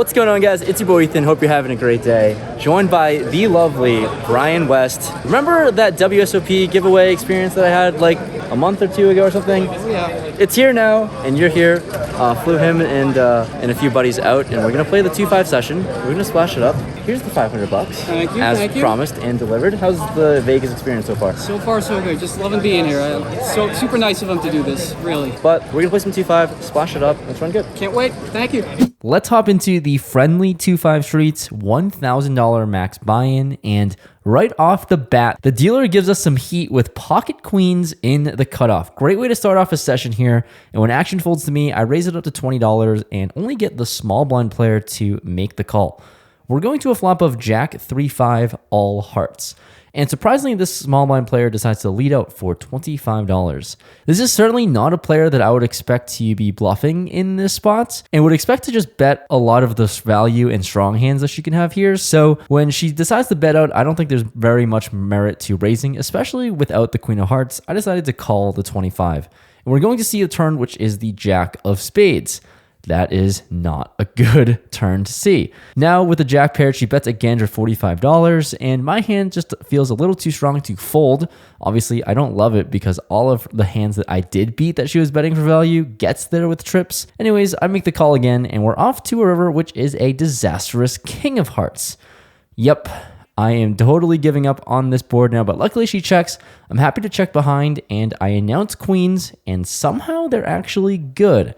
What's going on, guys? It's your boy Ethan. Hope you're having a great day. Joined by the lovely Brian West. Remember that WSOP giveaway experience that I had like a month or two ago or something? Yeah. It's here now, and you're here. Flew him and a few buddies out, and we're gonna play the 2-5 session. We're gonna splash it up. Here's the $500. Thank you. As promised and delivered. How's the Vegas experience so far? So far, so good. Just loving being here. It's so super nice of them to do this, really. But we're gonna play some 2-5, splash it up. Let's run good. Can't wait. Thank you. Let's hop into the friendly 2-5 streets, $1,000 max buy-in, and right off the bat, the dealer gives us some heat with pocket queens in the cutoff. Great way to start off a session here. And when action folds to me, I raise it up to $20 and only get the small blind player to make the call. We're going to a flop of Jack 3-5 all hearts. And surprisingly, this small blind player decides to lead out for $25. This is certainly not a player that I would expect to be bluffing in this spot and would expect to just bet a lot of the value and strong hands that she can have here. So when she decides to bet out, I don't think there's very much merit to raising, especially without the Queen of Hearts. I decided to call the 25. And we're going to see a turn which is the Jack of Spades. That is not a good turn to see. Now with the Jack paired, she bets again for $45, and my hand just feels a little too strong to fold. Obviously, I don't love it because all of the hands that I did beat that she was betting for value gets there with trips. Anyways, I make the call again, and we're off to a river, which is a disastrous King of Hearts. Yep. I am totally giving up on this board now, but luckily she checks. I'm happy to check behind, and I announce queens, and somehow they're actually good.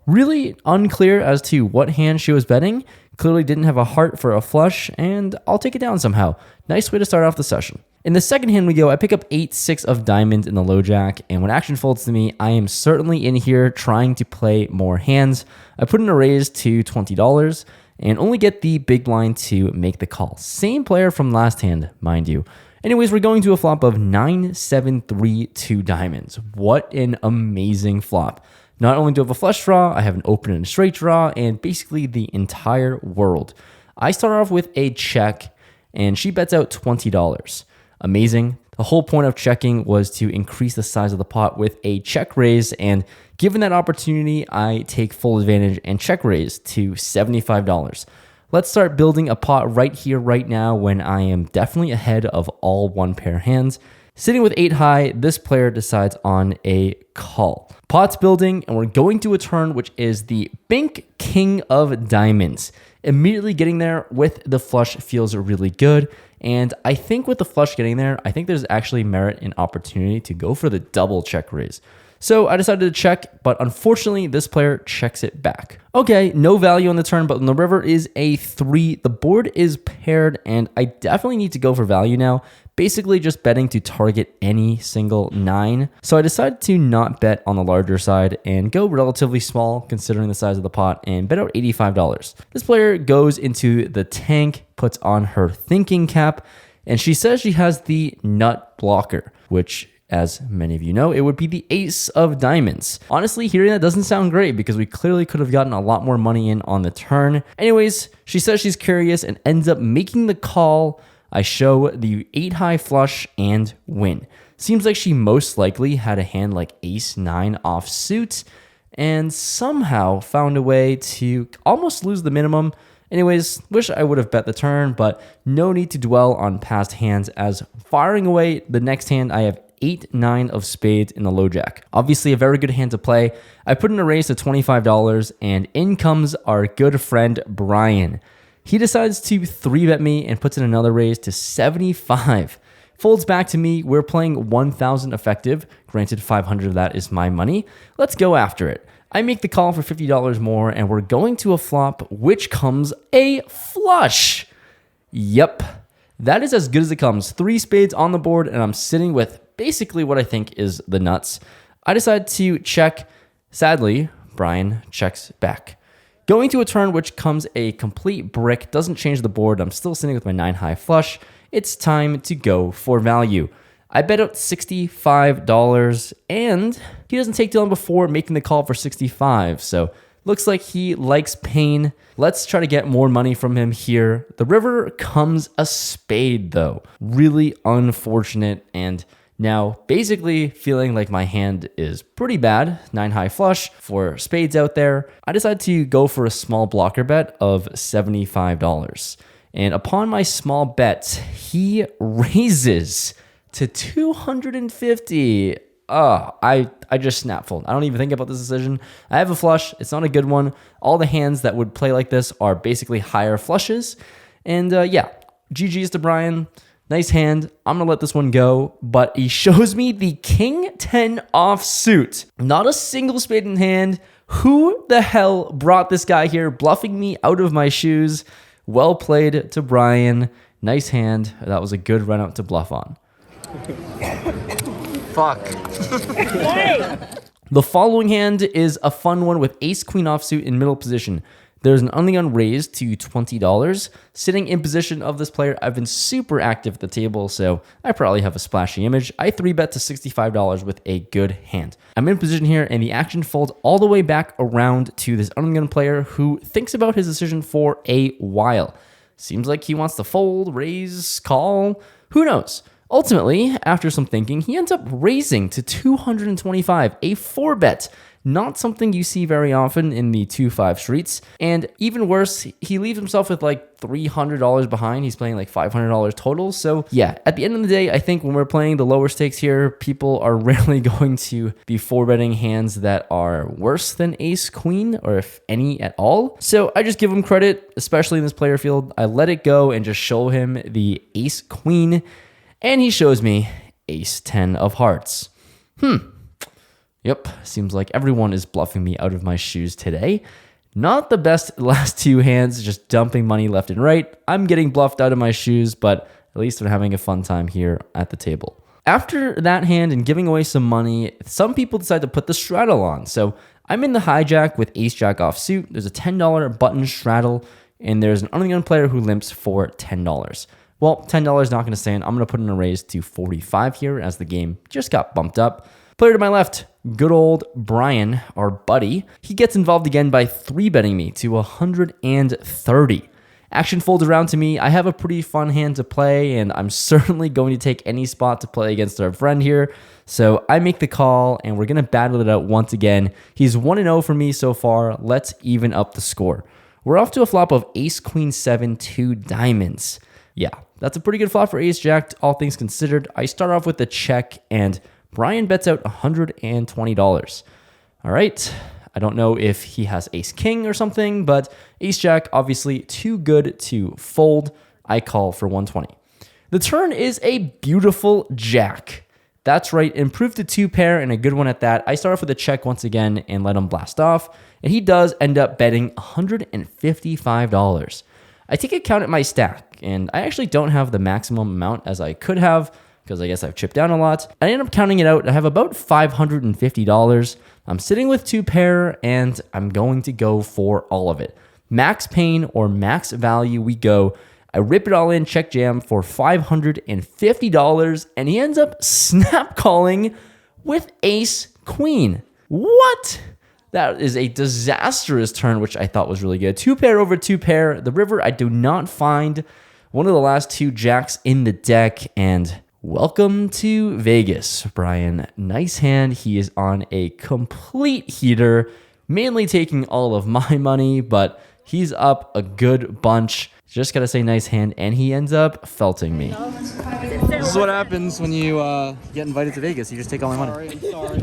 Really unclear as to what hand she was betting. Clearly didn't have a heart for a flush, and I'll take it down somehow. Nice way to start off the session. In the second hand we go, I pick up 8-6 of diamonds in the low jack, and when action folds to me, I am certainly in here trying to play more hands. I put in a raise to $20 and only get the big blind to make the call. Same player from last hand, mind you. Anyways, we're going to a flop of 9-7-3 2 diamonds. What an amazing flop. Not only do I have a flush draw, I have an open and a straight draw, and basically the entire world. I start off with a check, and she bets out $20. Amazing. The whole point of checking was to increase the size of the pot with a check raise, and given that opportunity, I take full advantage and check raise to $75. Let's start building a pot right here, right now, when I am definitely ahead of all one pair hands. Sitting with 8 high, this player decides on a call. Pot's building, and we're going to a turn, which is the Bink King of Diamonds. Immediately getting there with the flush feels really good. And I think with the flush getting there, I think there's actually merit and opportunity to go for the double check raise. So I decided to check, but unfortunately, this player checks it back. Okay, no value on the turn, but the river is a 3. The board is paired, and I definitely need to go for value now. Basically just betting to target any single 9. So I decided to not bet on the larger side and go relatively small considering the size of the pot and bet out $85. This player goes into the tank, puts on her thinking cap, and she says she has the nut blocker, which, as many of you know, it would be the ace of diamonds. Honestly, hearing that doesn't sound great because we clearly could have gotten a lot more money in on the turn. Anyways, she says she's curious and ends up making the call. I show the 8 high flush and win. Seems like she most likely had a hand like ace-9 offsuit and somehow found a way to almost lose the minimum. Anyways, wish I would have bet the turn, but no need to dwell on past hands, as firing away the next hand, I have 8-9 of spades in the low jack. Obviously a very good hand to play. I put in a raise to $25, and in comes our good friend Brian. He decides to 3-bet me and puts in another raise to 75. Folds back to me. We're playing 1,000 effective. Granted, 500 of that is my money. Let's go after it. I make the call for $50 more, and we're going to a flop, which comes a flush. Yep, that is as good as it comes. 3 spades on the board, and I'm sitting with basically what I think is the nuts. I decide to check. Sadly, Brian checks back. Going to a turn which comes a complete brick, doesn't change the board. I'm still sitting with my 9 high flush. It's time to go for value. I bet out $65, and he doesn't take too long before making the call for 65. So looks like he likes pain. Let's try to get more money from him here. The river comes a spade though. Really unfortunate, and Now, basically feeling like my hand is pretty bad, 9 high flush for spades out there, I decided to go for a small blocker bet of $75. And upon my small bet, he raises to 250. I just snap fold. I don't even think about this decision. I have a flush. It's not a good one. All the hands that would play like this are basically higher flushes. And yeah, GG's to Brian. Nice hand. I'm going to let this one go, but he shows me the King 10 offsuit. Not a single spade in hand. Who the hell brought this guy here, bluffing me out of my shoes? Well played to Brian. Nice hand. That was a good run out to bluff on. Fuck. The following hand is a fun one with ace queen offsuit in middle position. There's an undergun raise to $20. Sitting in position of this player, I've been super active at the table, so I probably have a splashy image. I 3-bet to $65 with a good hand. I'm in position here, and the action folds all the way back around to this undergun player who thinks about his decision for a while. Seems like he wants to fold, raise, call, who knows? Ultimately, after some thinking, he ends up raising to $225, a 4-bet. Not something you see very often in the 2-5 streets. And even worse, he leaves himself with like $300 behind. He's playing like $500 total. So yeah, at the end of the day, I think when we're playing the lower stakes here, people are rarely going to be 4-betting hands that are worse than ace queen, or if any at all. So I just give him credit, especially in this player field. I let it go and just show him the ace queen. And he shows me ace 10 of hearts. Yep, seems like everyone is bluffing me out of my shoes today. Not the best last two hands, just dumping money left and right. I'm getting bluffed out of my shoes, but at least I'm having a fun time here at the table. After that hand and giving away some money, some people decide to put the straddle on. So I'm in the hijack with ace-jack offsuit. There's a $10 button straddle, and there's an undergun player who limps for $10. Well, $10 not going to stand. I'm going to put in a raise to 45 here as the game just got bumped up. Player to my left, good old Brian, our buddy. He gets involved again by 3-betting me to 130. Action folds around to me. I have a pretty fun hand to play, and I'm certainly going to take any spot to play against our friend here. So I make the call, and we're going to battle it out once again. He's 1-0 for me so far. Let's even up the score. We're off to a flop of ace queen 7, 2 diamonds. Yeah, that's a pretty good flop for ace jack, all things considered. I start off with the check, and Brian bets out $120. All right. I don't know if he has ace king or something, but ace jack, obviously too good to fold. I call for 120. The turn is a beautiful jack. That's right. Improved to 2-pair and a good one at that. I start off with a check once again and let him blast off. And he does end up betting $155. I take a count at my stack, and I actually don't have the maximum amount as I could have, because I guess I've chipped down a lot. I end up counting it out. I have about $550. I'm sitting with 2-pair, and I'm going to go for all of it. Max pain or max value we go. I rip it all in, check jam for $550, and he ends up snap calling with ace queen. What? That is a disastrous turn, which I thought was really good. 2-pair over 2-pair. The river I do not find. One of the last 2 jacks in the deck, and welcome to Vegas, Brian. Nice hand. He is on a complete heater, mainly taking all of my money, but he's up a good bunch. Just gotta say nice hand, and he ends up felting me. This is what happens when you get invited to Vegas. You just take all my money. Sorry.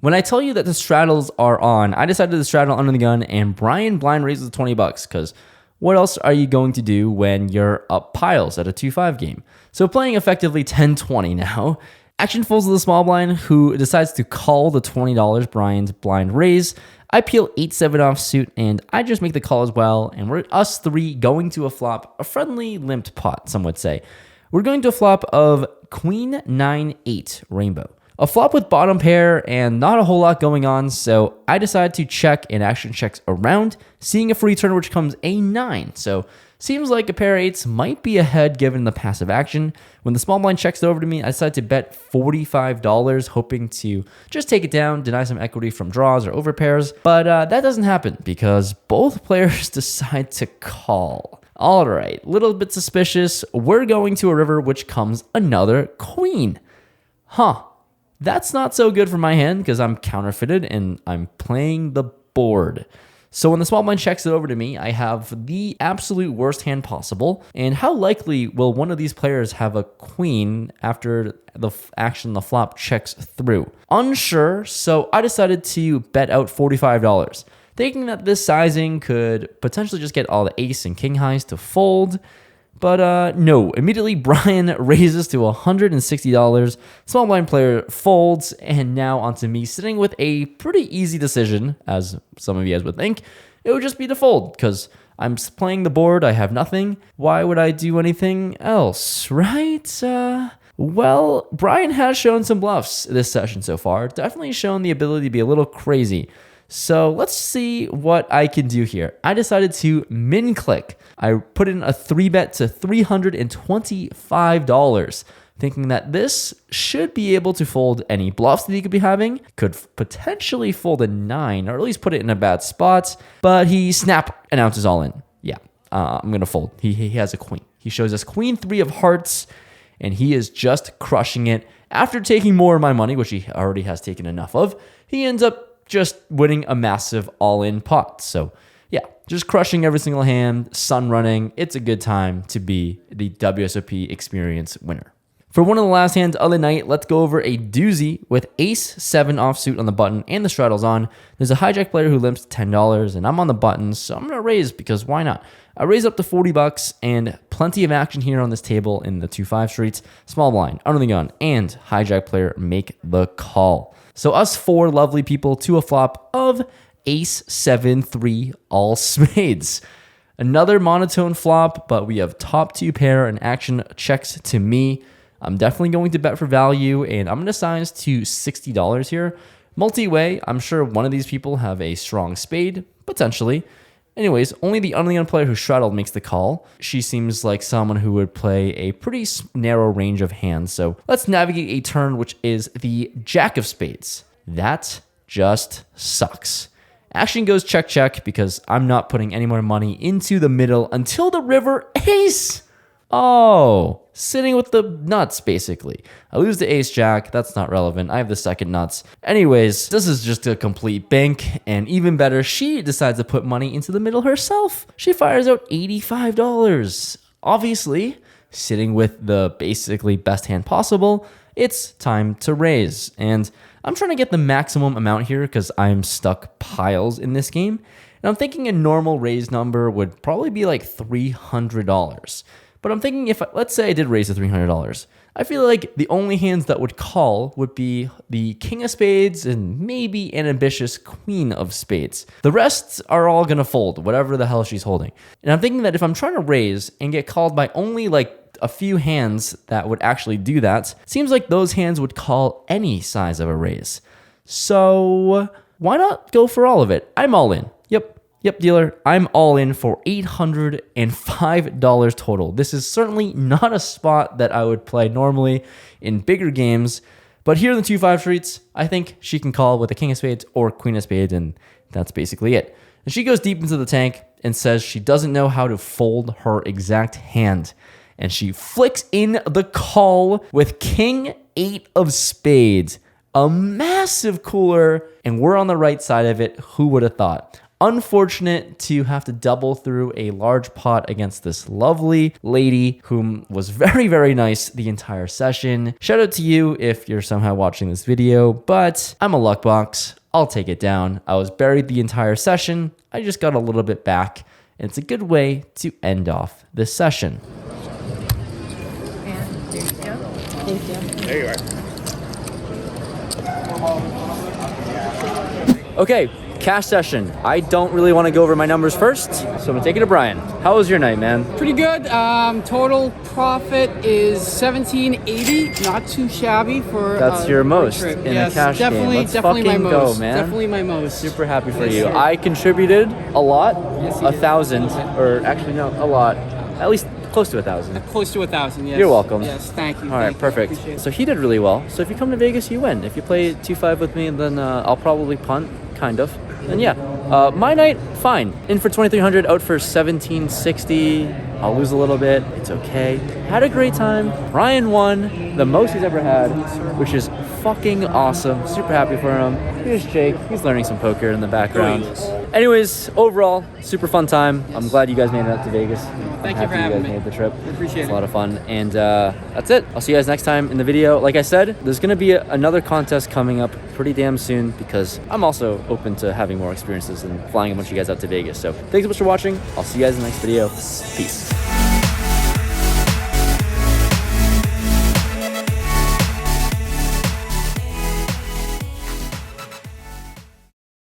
When I tell you that the straddles are on, I decided to straddle under the gun, and Brian blind raises $20, because what else are you going to do when you're up piles at a 2-5 game? So playing effectively 10-20 now. Action folds to the small blind, who decides to call the $20 Brian's blind raise. I peel 8-7 offsuit, and I just make the call as well, and we're us 3 going to a flop, a friendly limped pot, some would say. We're going to a flop of queen 9-8 rainbow. A flop with bottom pair and not a whole lot going on, so I decide to check and action checks around, seeing a free turn which comes a 9. So seems like a pair of 8s might be ahead given the passive action. When the small blind checks it over to me, I decide to bet $45, hoping to just take it down, deny some equity from draws or overpairs. But that doesn't happen because both players decide to call. All right, little bit suspicious. We're going to a river which comes another queen. huh, that's not so good for my hand because I'm counterfeited and I'm playing the board. So when the small blind checks it over to me, I have the absolute worst hand possible. And how likely will one of these players have a queen after the action the flop checks through? Unsure, so I decided to bet out $45, thinking that this sizing could potentially just get all the ace and king highs to fold. But no, immediately Brian raises to $160. Small blind player folds, and now onto me, sitting with a pretty easy decision, as some of you guys would think. It would just be to fold, because I'm playing the board, I have nothing. Why would I do anything else, right? Well, Brian has shown some bluffs this session so far. Definitely shown the ability to be a little crazy. So let's see what I can do here. I decided to min click. I put in a 3-bet to $325, thinking that this should be able to fold any bluffs that he could be having. Could potentially fold a 9, or at least put it in a bad spot. But he snap announces all in. Yeah, I'm going to fold. He has a queen. He shows us queen 3 of hearts, and he is just crushing it. After taking more of my money, which he already has taken enough of, he ends up just winning a massive all-in pot. So yeah, just crushing every single hand, sun running. It's a good time to be the WSOP experience winner. For one of the last hands of the night, let's go over a doozy with ace-7 offsuit on the button and the straddles on. There's a hijack player who limps $10, and I'm on the buttons, so I'm going to raise because why not? I raise up to $40 and plenty of action here on this table in the 2-5 streets. Small blind, under the gun, and hijack player make the call. So us 4 lovely people to a flop of ace-7-3 all spades. Another monotone flop, but we have top 2 pair and action checks to me. I'm definitely going to bet for value, and I'm going to size to $60 here. Multi-way, I'm sure one of these people have a strong spade, potentially. Anyways, only the under-the-gun player who straddled makes the call. She seems like someone who would play a pretty narrow range of hands. So let's navigate a turn, which is the jack of spades. That just sucks. Action goes check, check, because I'm not putting any more money into the middle until the river ace. Oh, sitting with the nuts, basically. I lose the ace jack. That's not relevant. I have the second nuts. Anyways, this is just a complete bank. And even better, she decides to put money into the middle herself. She fires out $85. Obviously, sitting with the basically best hand possible, it's time to raise. And I'm trying to get the maximum amount here because I'm stuck piles in this game. And I'm thinking a normal raise number would probably be like $300. But I'm thinking if, let's say I did raise the $300, I feel like the only hands that would call would be the king of spades and maybe an ambitious queen of spades. The rest are all going to fold, whatever the hell she's holding. And I'm thinking that if I'm trying to raise and get called by only like a few hands that would actually do that, seems like those hands would call any size of a raise. So why not go for all of it? I'm all in. Yep, dealer, I'm all in for $805 total. This is certainly not a spot that I would play normally in bigger games, but here in the 2-5 streets, I think she can call with a king of spades or queen of spades, and that's basically it. And she goes deep into the tank and says she doesn't know how to fold her exact hand, and she flicks in the call with king 8 of spades. A massive cooler, and we're on the right side of it. Who would have thought? Unfortunate to have to double through a large pot against this lovely lady whom was very, very nice the entire session. Shout out to you if you're somehow watching this video, but I'm a luck box. I'll take it down. I was buried the entire session. I just got a little bit back, and it's a good way to end off this session. And there you go. Thank you. There you are. Okay. Cash session. I don't really want to go over my numbers first, so I'm gonna take it to Brian. How was your night, man? Pretty good. Total profit is $17.80. Not too shabby for. That's your most trip. in a cash game. Let's definitely fucking my go, most. man. Definitely my most. Super happy for Yes, you. sir. I contributed a lot, Yes, you did. 1,000, or actually no, a lot, at least close to 1,000. Close to 1,000. Yes. You're welcome. Yes, thank you. All right, thank you. perfect. Appreciate it. So he did really well. So if you come to Vegas, you win. If you play 2-5 with me, then I'll probably punt, kind of. And yeah. My night, fine. In for 2,300, out for 1,760. I'll lose a little bit. It's okay. Had a great time. Ryan won the most he's ever had, which is fucking awesome. Super happy for him. Here's Jake. He's learning some poker in the background. Anyways, overall, super fun time. I'm glad you guys made it out to Vegas. Thank you for having me. You guys made the trip. Appreciate it. It's a lot of fun. And that's it. I'll see you guys next time in the video. Like I said, there's going to be another contest coming up pretty damn soon because I'm also open to having more experiences and flying a bunch of you guys out to Vegas. So thanks so much for watching. I'll see you guys in the next video. Peace.